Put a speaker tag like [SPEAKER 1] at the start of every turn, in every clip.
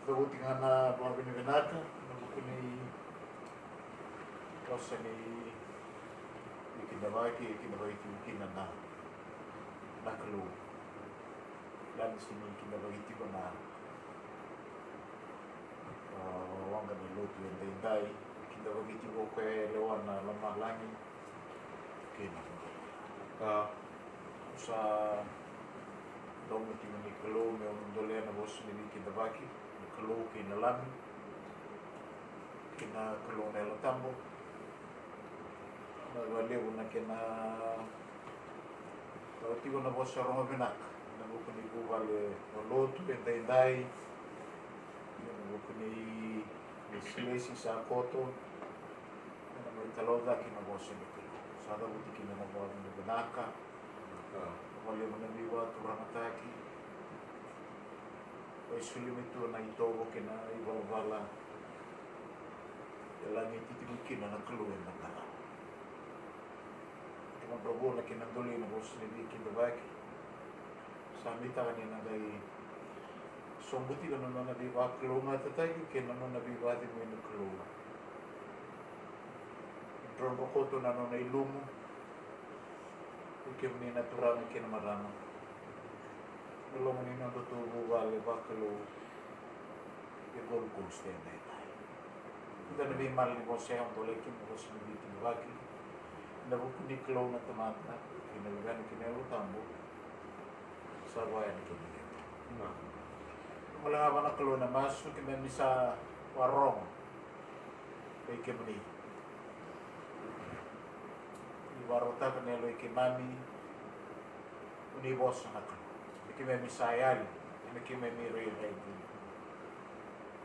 [SPEAKER 1] Dabuti nga na pamabinabanata, nabuko ni Rosa ni ikinabaki ikinabaitimkina na nakalu. Lan sini ikinabagiti ko na wanga ni Lutu yung dainday. Ikinabagiti ko kaya lewan na lamalangin. Kina. Sa dong iti ni kalu may umundole na bos ni ikinabaki. Kalu kinalami. Kina kalu na ilatambo. Nagaliw na kina tawati ko na bos sa Romabinak. Nabuko ni Bubal Lutu yung dainday. Nabuko ni Silesi sa Koto. May taloda kinabos ni kalu. Sada buti kinamabawa ni Banaka. Wali mo na liwa turang ataki. O isulim ito na itobo kina ibabala. Yalang ititibukin na nakaluin na tara. Tumabrabo na kinanduli na bos ni Vicky Babaki. Samita kanina day sombuti ka naman na biwa kalunga tatay. Kaya naman na biwa din mo yung nakalunga. Drone ko koto na nung nailumo. Kaya mo ni naturami kinamarama. Alam mo ni natutubo wale bakalo. Yung Gold Coast yan na tayo. Ito na bimal ni Jose ang tulikin mo sa nabitin wagi. Nabukundi klaw na tamata. Kinalagan ni Kinelo Tambo. Sa bayan ni Kinelo. Wala nga ba na klaw na maso kinami sa warong. Kay Kimani. Iwarota kanelo ikimami. Unibos na klaw. Kimami sayal. Kimami real ID.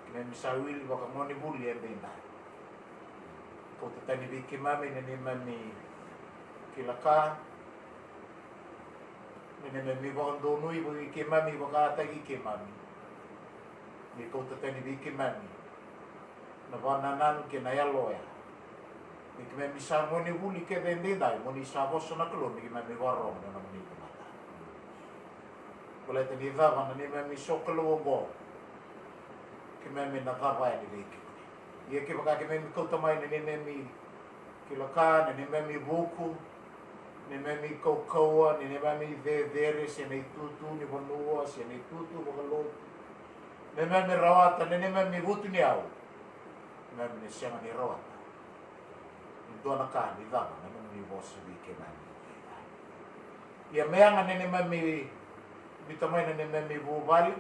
[SPEAKER 1] Kimami sawil baka mo ni Buli ang dinda. Kung tatani bi kimami na ni mami kilaka. Minamami baka donoy baka kimami baka atagi kimami. Ni kung tatani bi kimami. Nabananan kinayaloya. Ni kimami sa mo ni Buli ke dinda. Mo ni sabos na kalon ni kimami warong na naman ni kumata. Wala tani dava na ni mami sokalo bo. Kimami nakapay ni Vicky. Iya kibaka kimami kautamay ni mami kilaka, ni mami buku, ni mami kaukawa, ni mami vedere, siya na itutu, ni Vanua, siya na itutu, magalot. Ni mami rawata, ni mami butu niyaw. Ni mami siya nga ni rawata. Ito na ka, ni dama, na mami boss sa Vicky mami. Iya maya nga ni mami bitamay na ni mami bubali.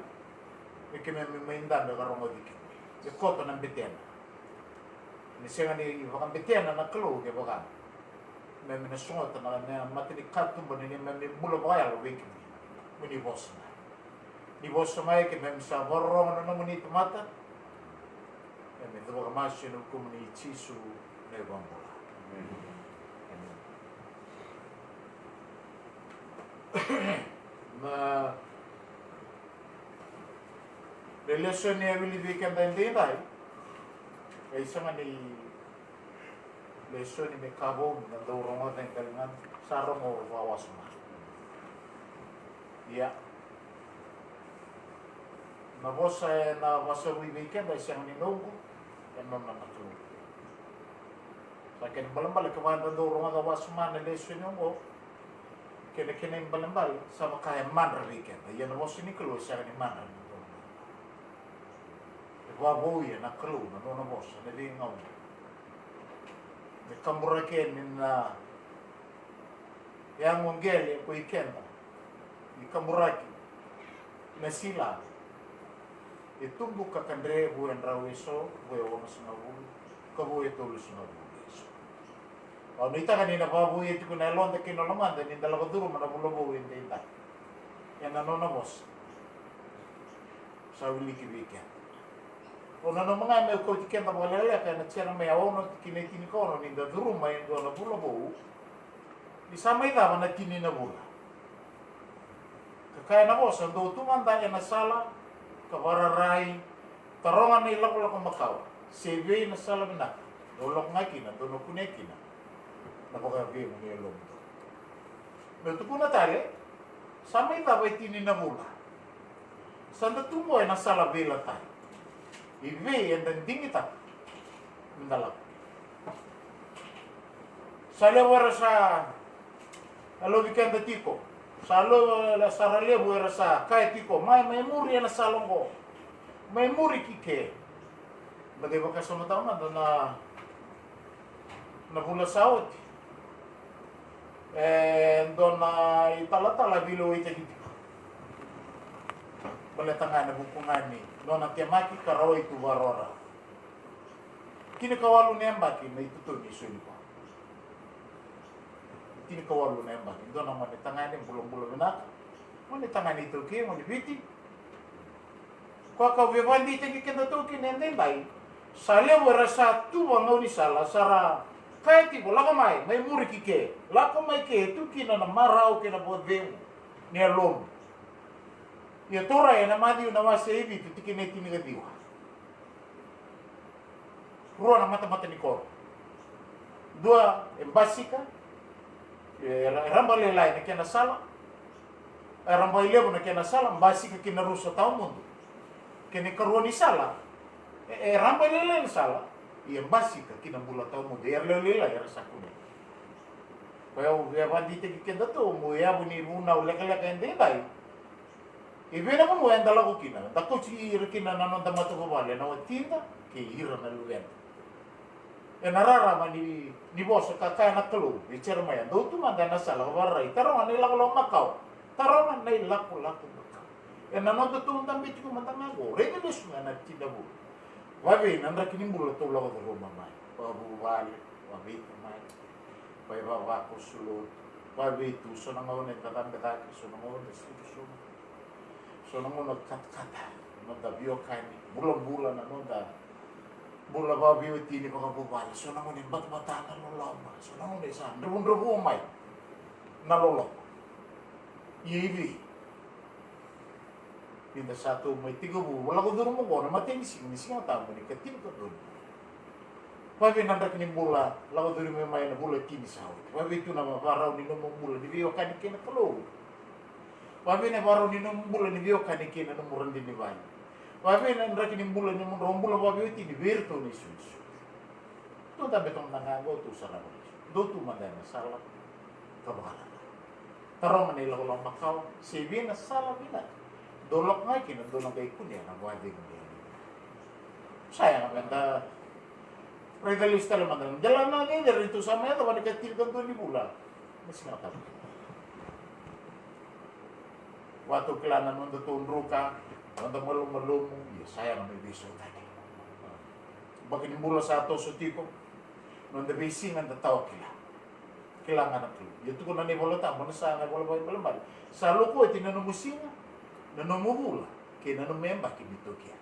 [SPEAKER 1] May kimami maindan na karong magiging. Yung koto ng bitena. Ni siya nga ni bakang bitena na kalo, kaya baka. May minasungot na matinig katumba ni may mula bakaya lubigin. Muni boss na. Ni boss na may kimami sa barong na naman ito mata. May ito baka masyo ng kumuni chisu na ibang bola. Na relasyon niya wilibikan na hindi na ay isa nga ni lesyon ni may kabong na daurong mo na yung kalingan sarong o wawas mo. Iya. Nabos ay nabasa wilibikan ay siyang ninungo yan naman natulog. Sa akin balambal kumain na daurong mo na wawas mo na lesyon yung o kina yung balambal sa makaya manrabikan. Ayan nabos ni Nikolo siya ni manrabikan. Wabuya na kalu na doon na boss na lingaw may kamurakin na yang monggel yung kuikenda yung kamuraki na sila itumbo ka kandre buwan rawiso buwan wama sinabuhi kabuhi tulos sinabuhi o nita kanina babuhi ito ko na ilonda kinolaman dan yung dalawa duro manabulabuhi hindi ita yan na doon na boss sa wili-kibikan. O na mga may ko tiken na wala kaya nagsira may awon kinitini ko no ninda duro may do na bula bo di samay ta na kini na bula kaya na ko sa do tumanda ya na sala kabararay tarongan ni lako lako makaw sebe na sala na dolok ngaki na dono kuneki na napakabi mo ni lom do to kuna tare samay ta bay tini na bula sanda tumo ay na sala bela tayo Ive yang dinding kita mendalam. Sale wara sa alo weekend tiko. Salo la sarale wara sa kai tiko mai muri na salongo. Mai muri kike. Bagai baka sama tao na bula saot. Don na itala bilo ite gitu. Bala tanga na bukungan ni. Don na tiamaki karawa itu warora. Kini kawalu nembaki na ituto ni suni pa. Kini kawalu nembaki. Don na mani tanga ni bulong-bulong na. Mani tanga ni itu ke mani biti. Kwa ka webandi te kikenda to kinende bai. Sale wara sa tu wango ni sala sara. Kaya tipo lako mai muri kike. Lako mai ke tu kina na marau kina bodemu. Ni alom. Ya tora ya na madi una wase hivi tu tikine tini gadiwa. Rua na mata-mata ni koro. Dua embasika. Ramba lelai na kena sala. Ramba ilebo na kena sala. Embasika kina rusa tau mundo. Kene karuan ni sala. Ramba lelai na sala. Iya básica que não bula tau mundo er lela era sakune kaya o bandi te que kenda to mo ya buni buna o leka ende dai e vena mo enda la kina ta ko ci kina na non ta mato ko vale na tinda ke ira na luven e na rara ma ni bosa ka ka na telu e cer ma ya do tu manda na sala varai taro ani la ko makau taro na nei la ko e na non to tu tambi ko manda ngago re de su na tinda bu Wabi nandra kini mula tu lawa tu rumah mai. Wabu wale, wabi tu mai. Wabi waku sulut. Wabi tu sonang ngone katan ketaki sonang ngone situ sunu. Sonang ngone kata. Nonda biokani. Bulan-bulan nonda. Bulan wabi tini pakabu wale. Sonang ngone bat-batan loloma. Sonang ngone san. Rebun-rebun mai. Nalolok. Iwi. Pinda satu may tiga bu wala ko duro mo ko na mati mising ang tamo ni katim ko dun. Pabi nanda kini bula la ko duro may na bula tini saw. Pabi tu na mabaraw ni no bula di biyo kan kina kalo. Pabi na baraw ni no bula ni biyo kan kina no muran din ni bay. Pabi nanda kini bula ni mo bula pabi tini virto ni sus. Tu tabe tong nangago tu sala mo. Do tu mandana sala kabala. Taro manila ko lang makaw. Sibi na sala bina. Dolok nga kina dolok kay kunya na wadi ko niya. Sayang maganda. Regalista naman lang. Jalan na niya rito sa mga tawa nikatil kan doon ni Bula. Mas nga tabi. Wato kilana nung datun ka, nung malum-malum, sayang may biso tadi. Bakit ni Bula sa ato sa tipo, nung dabisi nga dataw kila. Kailangan na kilo. Yung ko na ni Bula ta, muna sa nga wala ba sa loko, tinanumusinga. Nanumubula, kaya nanumemba kinito kaya.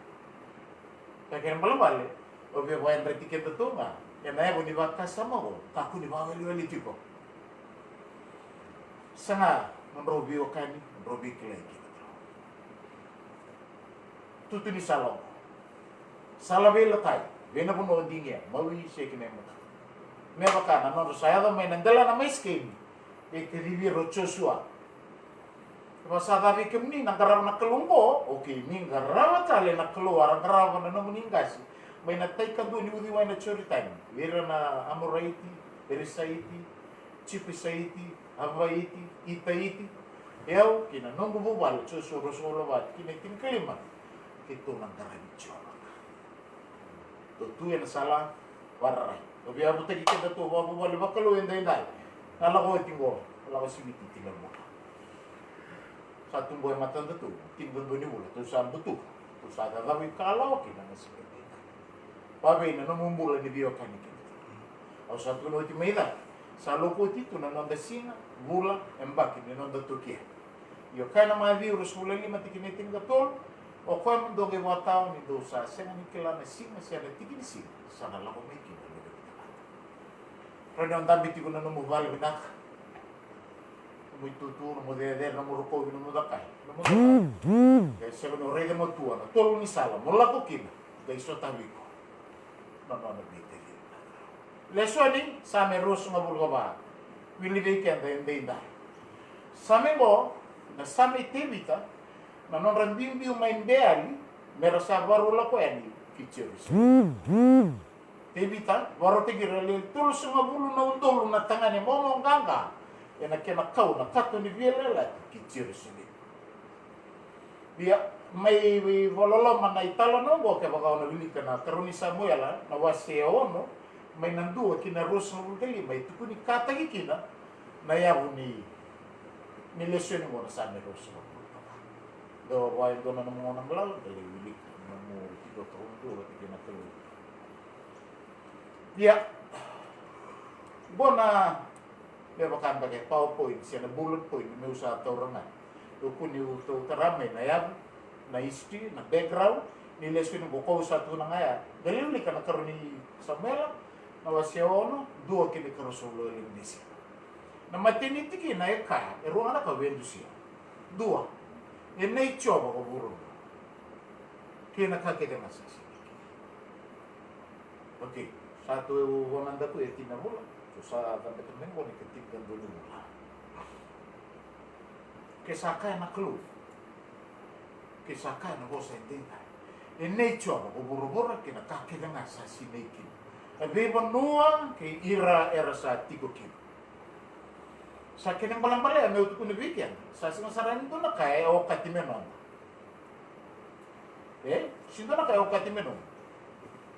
[SPEAKER 1] Kaya kaya malabali, o biya wayan retikin na ito nga, kaya na yung unibat kasama ko, tako ni mga wali-wali tipo. Sa nga, manrobi o kani, manrobi kilay kinito. Tuto ni Salaw. Salawi latay, bina po noon din yan, mawi siya kinay mo. Meron ka, nanon, saya daw may nandala na may skin, ikiribi rochosua. Masa tabi kemni nagaraw na kalungko, okay, ni garaw tali na keluar, garaw na meninggas. May natay ka doon, iudiway na choritan. Wira na amoraiti, erisaiti, chipisaiti, avaiti, itaiti. Yaw, kinanong bububal, susuro-surobat, kinikin-kalima. Ito nang garabichora. Tutuyan na sala, waray. Sabi ako tagi kita to, bububal, bakaluin dahin-dahin. Nalako itingo, wala ko simititingan mo. Satu boy matan tu, timbun bunyi mula, tu sam betul, tu sada tapi kalau kita nasi kita, pabe na numumbula ni bio kan kita. Au satu no ti meida, salo ko ti tu na nonda sina, bula embaki ni nonda Turkia. Yo kana ma virus mula lima ti kineting gatol, o kam do ge watao ni dosa, senga ni kila na sina sia na tikin sina, sana lako meki na ni kita. Rena ndambi ti kuna numubal binak. Muito turno, modeder na muruko no mudakai. Kaya sa no rega mo tuwa na tolo ni sala, mula ko kina. Kaya so tabi ko. No bite. Lesoni sa me ros nga bulga ba. Wili weekend da. Sa me mo na sa me tibita na non randimbi umain beali, mero sa barula ko yani. kicheris. Tebita, waro tegira le tulu sunga bulu na undolu na tangani momo nganga. Ena kena kau na kato ni vielela kicheris ni. Dia mai vololo mana italo no go ke baka ona vilika na karuni Samuela na wase ono mai nandu kina rosa ngeli mai tukuni kata kina na yabu ni lesoni mo na sa rosa. Do wai do na mo na nglau dali vilika na mo tito tondo kina telu. Dia bona le baka bagi PowerPoint siya na bullet point may usa tawrangan. Tukuni uto tarame na yabu na history, na background, ni lesson ng buko sa ito na ngaya. Dahil ka nagkaroon ni Samuel, na wasya ono, duwa kini karosulo yung nisi. Na matinitiki na eka, eruang na kawendo siya. Dua. E na ichoba ko buro. Kaya nakakita nga sa siya. Okay. Satu wananda ko, etin na mula. So sa tanda kami ko, nikatigdan doon mula. Kaya sa kaya na clue. Kisaka na ko sa indinga. E nature ko buru-buru kina kakila nga sa sinikin. Abeba nuang kay ira era sa tigo kin. Sa kinang balang-balay, may utuk ko nabigyan. Sa sinasaranin doon na kaya o katimenon. Sino na kaya o katimenon?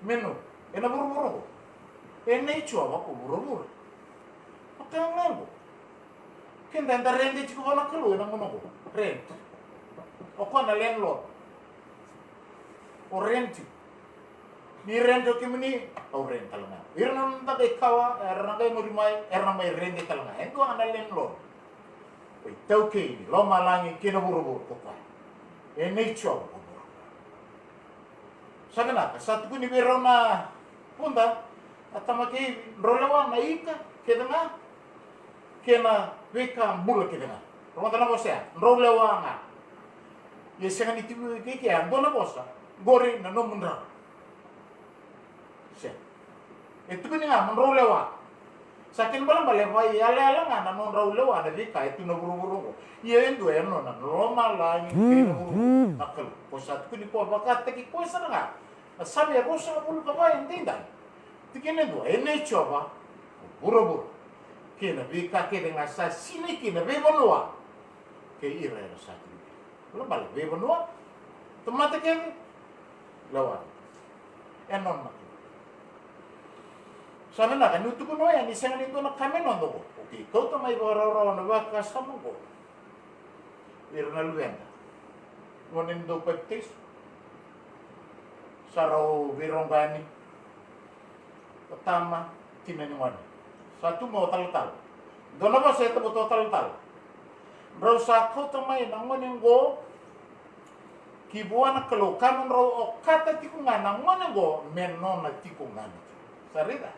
[SPEAKER 1] Meno. E na buru-buru ko. E nature ko buru-buru. Matang nga ko. Kinda rente ko wala kalo nang ano ko. Rent. O na landlord. O rent. Ni rent o kimini o rent talanga. Ira nang tagay kawa, era nang kay morimay, era may rent talanga. Ento ang landlord. Oy, tawke, lo malangi kinaburu-buru ko pa. E nature ko. Sabi na, sa tuko ni biro na punta, at tamaki rolawa na ika, kaya nga, kena weka mula kita nga. Rumah tanah bosya, rolawa nga. Yesa nga niti kiki ando na bosa, gori na no mundra. Siya. Ito ko nga, rolawa. Sa akin balang balewa, yala nga na no rolawa na di kahit pinaburu-buru ko. Iyan doon no na normal lang yung pinaburu nakal. Posa ko ni po bakat taki ko sa nga. Sabi ako sa pulo ka ba hindi dai. Tikin do ene choba. Buru-buru. Kina bika kede nga sa sini kina be bonua. Ke ira sa akin. Wala bala be bonua. Tomate ken lawan. Enon na. Sabi na, kanuto ko no yan, isang nito na kami no ko. Okay, ikaw to may baraw na ba kasama ko. Ira na luwenda. Ngunin do pagtis. Saraw virong gani. Tama, tinaniwan. Satu mo tal-tal. Doon na ba sa ito mo tal-tal? Bro, sa ako to may nangunin ko, kibuan na kalukaman raw o kata tiko nga nangunin ko, menon na tiko nga nito. Sarita.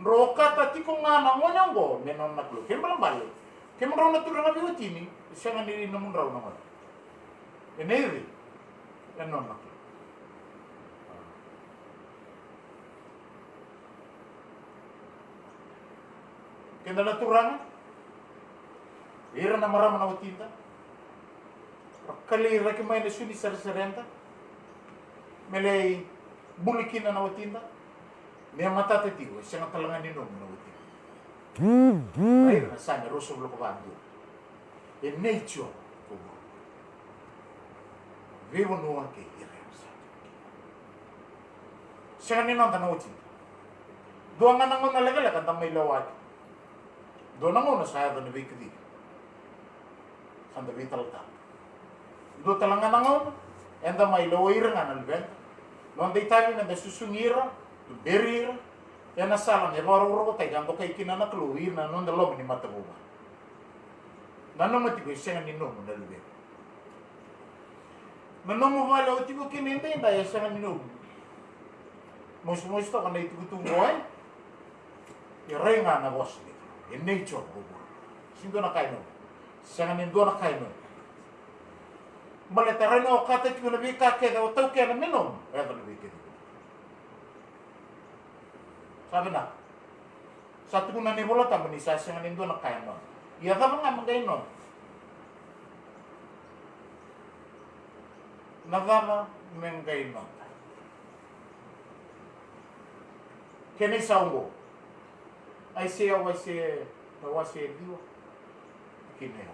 [SPEAKER 1] Bro, kata tiko nga nangunin ko, menon na kalukaman. Kaya malang balik. Kaya mo raw naturang nga biwat ini, siya nga nilinom raw naman. Eneri. Menon na kalukaman. Kaya naturangan. Ira na marama na utinta. Kali raki may nasuni sarenta. Melay bulikin na utinta. May matatatigo. Siya nga talangan ninom na utinta. Ay, nasami, roso blo kabando. In nature, kubo. Vivo nuwa kay ira sa. Siya nga ninom na utinta. Doon nga nangon nalagala kanta may lawat. Doon nangon na sa na bikidi. Sanda vital-tal. Do talanga nangon, enda may lower nga nalben. Non day tayo na susungira, to berir, yan nasalang, baro ko tayo, ando kay kinanakluwi na non dalom ni matabuba. Nanong matigo, siya nga ninom na nalben. Nanong mo malaw, tigo kinintay, dahil siya nga ninom. Mus-musto ka na itigo-tungoy, iray nga na boss nito. In nature, bubo. Sindo na kayo nun. Siya nga nindo na kayo nun. Maletaran o kata ko na bika kaya o tau kaya na minom. Kaya na bika. Sabi na, sa ito ko na nibulat ang manisa siya nga nindo na kayo nun. Iya ka mga magayon nun. Nagama, mengai nota. Kene saungo. Ai se dio kine.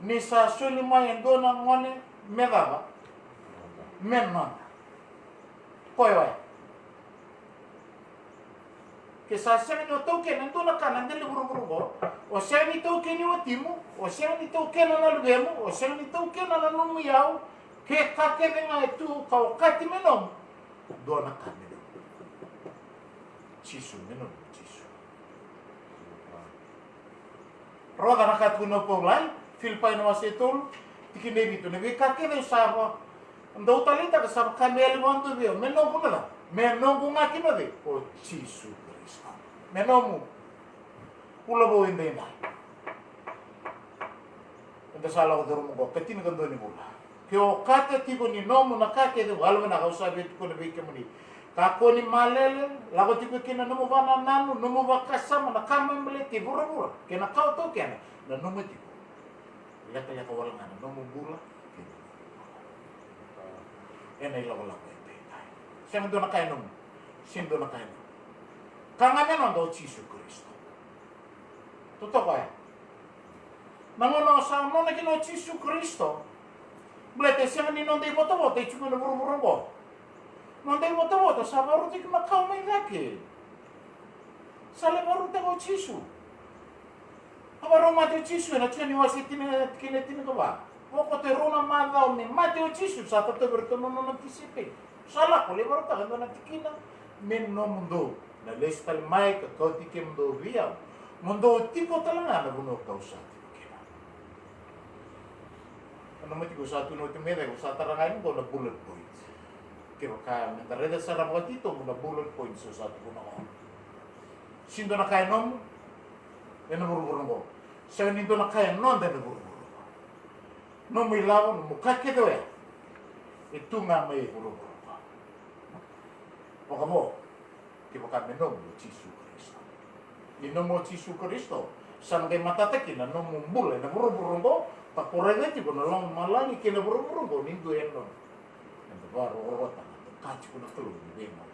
[SPEAKER 1] Ni sa suli mai ndona ngone medava. Menona. Koi wai. Ke sa se no toke ndona kana ndele buru o se ni toke ni otimu, o se ni toke na lugemo, o se ni toke na numu yau, ke kake venga tu ka kati menom. Dona kana. Chisu menom chisu. Roda na kat kuno polai, Filipai no asetul, tikine bitu ne kake ve sava. Ndo talita ka sava kamel mondo veo, menom kuna. Menom bunga kino de o chisu Kristo. Menomu. Pula bo inde na. Ndo sala o dormo go katin gando ni bula. Ke o kate tipo ni nomu na kake de walwa na kausa bet ko ne ke muni. Kako ni malele, lago tipe kina nomu vana nanu, nomu vakasama na kama mbele ti bura. Kena kau to kena na nomu tipo. Leka walangana nomu bula. Ena ila wala ko ite. Sema do na kai nomu. Sindo na kai nomu. Kanga meno ndo Jesu Kristo. Toto ko ya. Nangono sa mona kino Jesu Kristo. Blete sema ni non dei voto te chuko no buru. Non dei voto sa varu te ma kau mai dake. Sale varu te go Jesu. Aba Roma te Jesu na tini wasi kine ko ba. Woko te rona mada o me mate o Jesu sa te bertono no anticipe. Sala ko le varu ta na tikina men no mundo. Na lestal mai ka kau tike mundo via. Mundo tipo talanga na buno kausa. Ano mo tiko sa tuno te mede ko sa tarangain ko na bullet points. Kaya kaya mentareda sa rapatito mo na bullet points sa tuko na ko. Sindo na kaya nom, yan na buru-buru ko. Sa nindo na kaya non na buru-buru ko. No may lawa, no mukake do ya. Ito nga may buru-buru ko. Waka mo, kaya kami nom mo Jesu Kristo. Inom mo Jesu Kristo. Sana kay matatakin na nom mo bule na buru-buru ko. Pakurega tipo na long malangi kina buru-buru ko nindo yan non. Nando baro orota na kachi ko na tulo ni bema.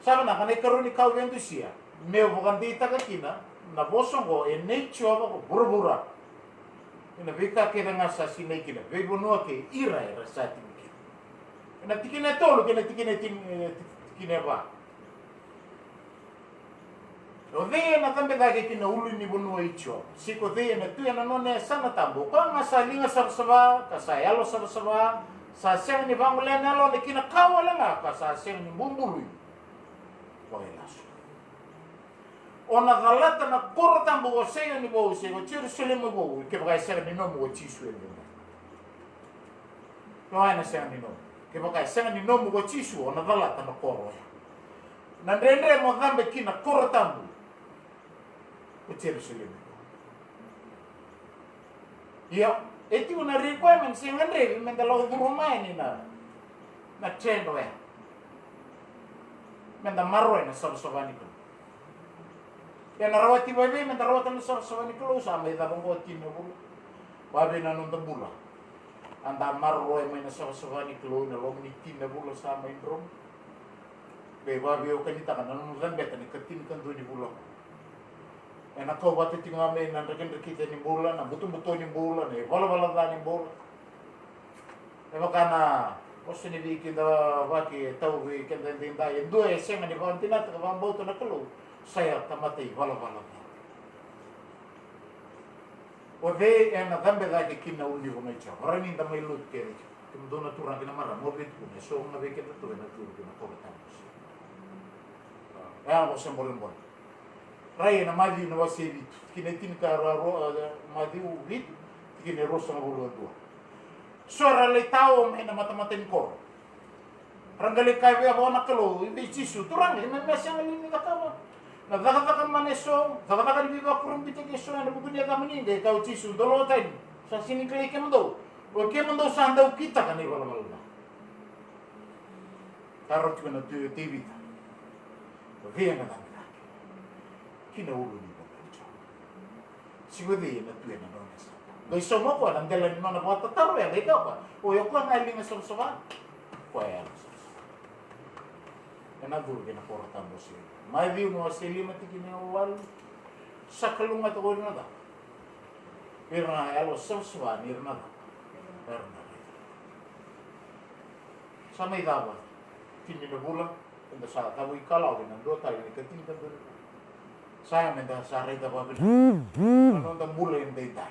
[SPEAKER 1] Sabi na kanay karon ni kau yendo siya. Meo bukan dita ka kina na bosong ko nature ko buru-bura. Ina bika kina nga sa sinay kina. Bebo no ke ira sa ating kina. Ina tikina tolo kina tikina ba. O dea na tambe dake kina ulu ni bonua icho. Siko dea na tuya na none sana tambo. Ka nga sa linga sabasaba, ka sa yalo sabasaba, sa siyang ni bangulena nalo na kina kawala nga, ka sa siyang ni bumbului. Wai laso. O na galata na koro tambo o seyo ni bo se, o Jerusalem bo, ke baka siyang ni nomu o Jesu endo. Kaya na siyang ni nomu. Ke baka siyang ni nomu o Jesu, o na galata na koro ya. Nandendre mo gambe kina koro tambo. O Jerusalem. Ia, eti una requirement sing andre men dalo rumah ni na trend we. Men da marro na sabani ko. Ya na rawati babe men da rawatan sabani ko sa me da bongo tino bu. Babe na non bula. Anda marro men na sabani ko na lo ni tino bula sa me rom. Be babe o kanita kan non gambe tan katin kan do ni bula. Na kau batu tinggal me na rekan kita ni bola na betul-betul ni bola ni bala-bala ni bola. Makana osu ni bikin da baki tau bi kenda dinda yang dua eseng ni bantina ta bang bau na kelu saya tamati bala-bala. Ode na gambe da ke kina undi bona cha. Ora ni da mai lut ke. Tum dona turang kina mara mo bit ko so na be ke tu na tu na ko ta. Ya mo sembolon bon. Raya na mali na wasiri kina tin ka madi ubit kina rosa na bulu dua. Sora le tao me na mata-matain ko. Ranggali kai be bona kalo ibe Jesu turang ni me mesang ni ka kawa. Na daga maneso, daga di ba kurum bite ke so na bukunya ka mani de ka Jesu dolo tain. Sa sini kali ke mendo. O ke mendo sa andau kita kan ni bala-bala. Tarot ko na TV. Via na kina ulu ni bapa. Sigodi na tuya na nona sa. Gai somo ko nang dalan no na bota taro ya gai ka. O yo ko ngai linga sama. Ko ya. Ena guru kena porta mosi. Mai vi mo seli mati kini wal. Sakalunga to ko na da. Irna elo sama irna. Irna. Sama idaba. Kini na bula. Enda sa tabu ikalau kena do tali ni ketin kan. Saya menda sare da babil. Ano da bula enda ida.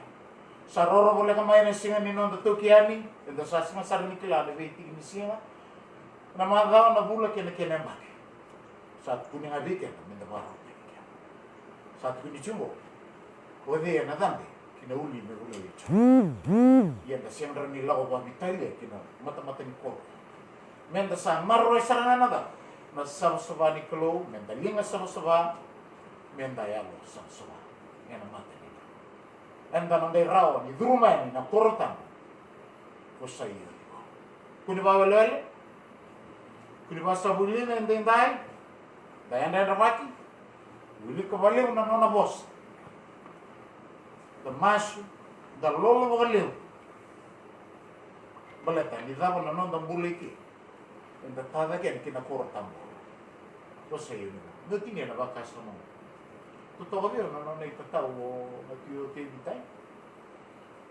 [SPEAKER 1] Saroro boleh kamain singa ni non tu kiani. Enda sa singa sar ni kila de veti ni singa. Na madao na bula kena kena mak. Saat kuning abi kena menda baru. Saat kuning jumbo. Kode na dambe. Kina uli me uli itu. Ia da siang ni lau ba mitalia kina mata-mata ni kor. Menda sa marro sarana nada. Na sama-sama ni kelo, menda linga sama-sama. Menda ya lo sama-sama. Ngena mata ni. Enda nang dai rawa ni duruma ni na korotan. Kosai. Kuni bawa lele. Kuni bawa sabuli na ending dai. Dai anda mati. Wili kembali una bos. Da masu, da lolo bagaleu. Baleta ni dava na non da mbuliki. Enda tada ken kina korotan. Kosai ni. No tinha na vaca sama. Tuto ka vero non è tatau na tio te vitai.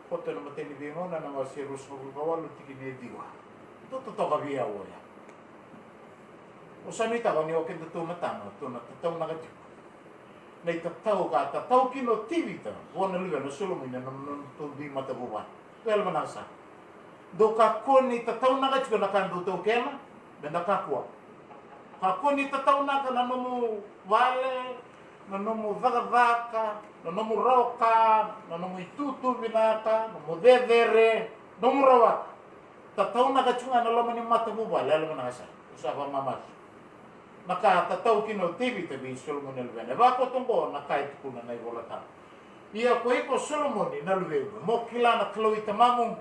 [SPEAKER 1] Foto na mateni bingo na nga si Rusmo Gulgawalu tikini diwa. Tuto ka via oya. O sanita ka ni o kenda tu matano, tu na tatau na kati. Na tatau ka tatau kino tivita. Wana liga no solo mina no tu di mata buwan. Tel manasa. Do ka koni tatau na kati ko na kandu to kema, benda ka kwa. Ako ni tatau na ka nanomu vale, nanomu vaka, nanomu roka, nanomu itutu binata, nanomu dedere, nanomu rawa. Tatau na ka chunga na lomani mata buba, lalo na sa. Usaba mamas. Naka tatau kino TV tabi Solomon elvene. Bako tungko nakai tukuna na ibolata. Ia ko iko Solomon ni nalwe. Mo kila na kloi tamamu.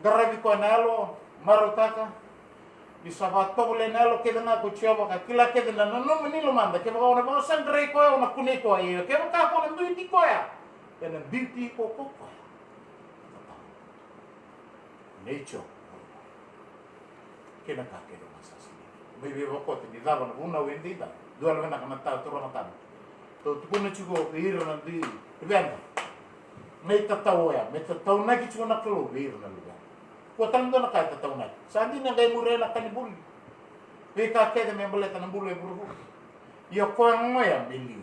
[SPEAKER 1] Garabi ko nalo marotaka. Di sabato boleh nalo kita na kuciaba ka kila kita na no menilo manda ke ba na san grei ko na kuni ko ai ke ba ka ko na beauty ko ya na beauty ko ko nature kena ka ke no masa sini bebe ba ko ni dava na una wendida dua la na kana ta to na to kuna chugo hiro na di venda me tatao ya me tatao na ki chugo na klo hiro na lugar. Kotang doon na kahit tatao na. Saan din ang gay mure na kanibuli. Wika kaya may baleta ng bulu buru. Iyo ko ang ngoya bili.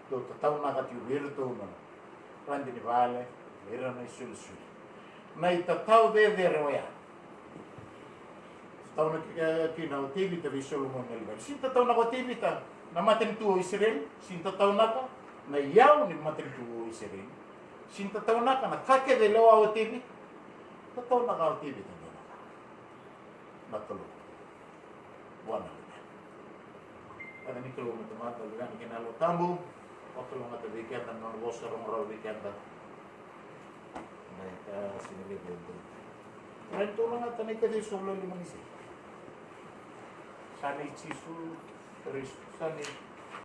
[SPEAKER 1] Do tatao na kati wiro to na. Randi ni vale, wiro na isul. Na itatao de roya. Tatao na kinaw TV tabi Solomon elber. Sin tatao na ko TV ta. Na matin tuo Israel. Sin tatao na ka. Na yaw ni matin tuo Israel. Sin tatao na ka. Na kake de lawa o TV. Totoo na kao TV tanda na. Natulog. Buwan na lugan. Kada ni tulong ito mga lugan. Kinalo tambo. O tulong ito weekend. Ang mga boss karong raw weekend. Ngayon sinilibin ito. Ngayon tulong ito na ikadi solo limang isi. Sana ichisu. Sana